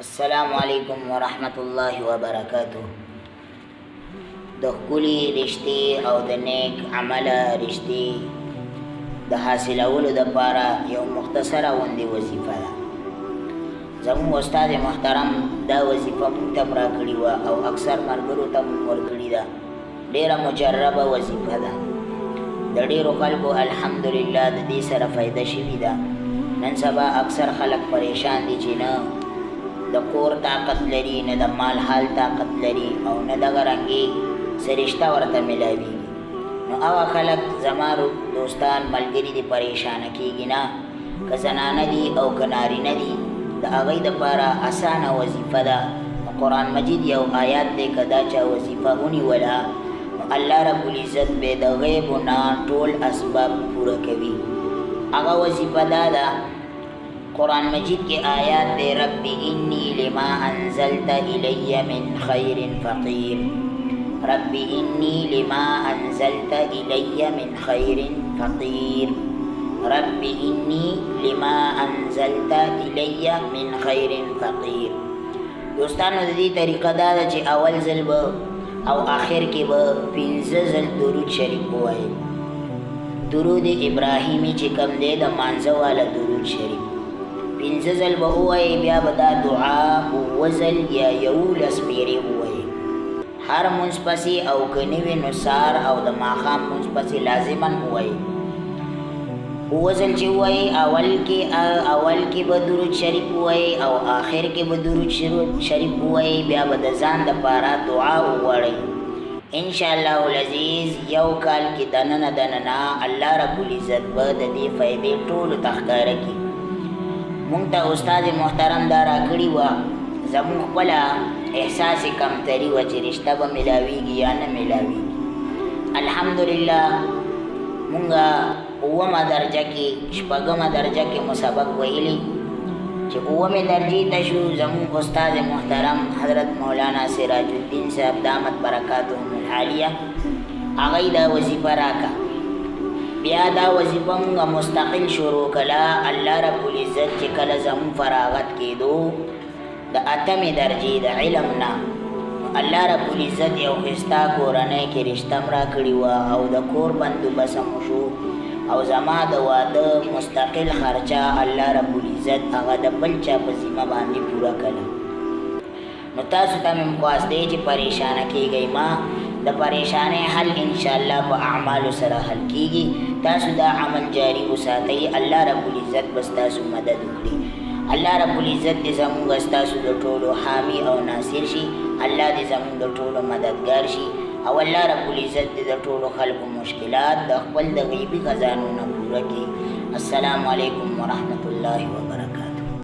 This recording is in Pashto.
السلام علیکم ورحمت الله وبرکاتہ. د ښکلي رشتې او د نیک عمله رشتې د حاصلولو دپاره یو مختصره غوندې وظیفه ده. زموږ استاد محترم دا وظیفه موږ ته هم راکړې وه او اکثر ملګرو ته هم ورکړې ده. ډېره مجربه وظیفه ده. د ډېرو خلکو الحمدلله د دې سره فایده شوې ده. نن سبا اکثر خلک پریشان دي چې نه د کور طاقت لري، نه د مال حال طاقت لري او نه دغه رنګې څه رشته ورته میلاویږي. نو هغه خلک زما دوستان ملګري دي پریشانه کېږي نه، که زنانه دي او که نارینه دي، د هغوی دپاره اسانه وظیفه ده. قرآن مجید یو آیات دی، که دا چا وظیفه ونیوله نو الله رب العزت به د غیبو نه ټول اسباب پوره کوي. هغه وظیفه دا ده، قرآن مجید کی آیات دے رب انی لما انزلت الی من خیر فقیر. رب انی لما انزلت الی من خیر فقیر. رب انی لما انزلت الی من خیر فقیر. دوستانو د دې طریقه دا ده چې اول ځل به او آخر کې به 15 ځل درود شریف ووایي. درود ابراهیمی چې کوم دی د مانځه والا درود شریف 15 ځل به ووایي، بیا به دا دعا 7 ځل یا 11 پیرې ووایي. هر مونځ پسې او که نه وي نو سهار او د ماښام مونځ پسې لازما ووایي. 7 ځل چې ووایي، اول کې به درود شریف ووایي او آخر کې به درود شریف ووایي. بیا به د ځان دپاره دعا وغواړئ. انشاءالله العزیز یو کال کې دننه الله رب العزت به د دې فایدې ټولو ته ښکاره کړي. مونږ ته استاد محترم دا راکړې وه، زموږ خپله احساس کمتري وه چې رشته به میلاویږي یا نه میلاویږي. الحمدلله مونږ 9مه درجه کې 6مه درجه کې مو سبق ویلي چې 9مې درجې ته شو. زموږ استاد محترم حضرت مولانا سراج الدین صاحب دامت برکاتهم العالیه هغوی دا وظیفه راکړه. بیا دا وظیفه مونږ مستقل شروع کړه. الله رب العزت چې کله زموږ فراغت کېدو د 8مې درجې د علم نه، الله رب العزت یو ښایسته کورنۍ کې رشته م راکړې وه او د کور بندوبست هم وشو او زما د واده مستقل خرچه الله رب العزت هغه د بل چا په ذمه باندې پوره کړله. نو تاسو ته مې خواست دی چې پریشانه کېږئ ما، د پریشانۍ حل انشاءالله په اعمالو سره حل کېږي. تاسو دا عمل جاری وساتئ، الله رب العزت به ستاسو مدد وکړي. الله رب العزت دې زموږ ستاسو د ټولو حامی او ناصر شي. الله دې زموږ د ټولو مددګار شي او الله رب العزت دې د ټولو خلکو مشکلات د خپل د غیبي خزانو نه پوره کړي. السلام علیکم ورحمت الله وبرکاته.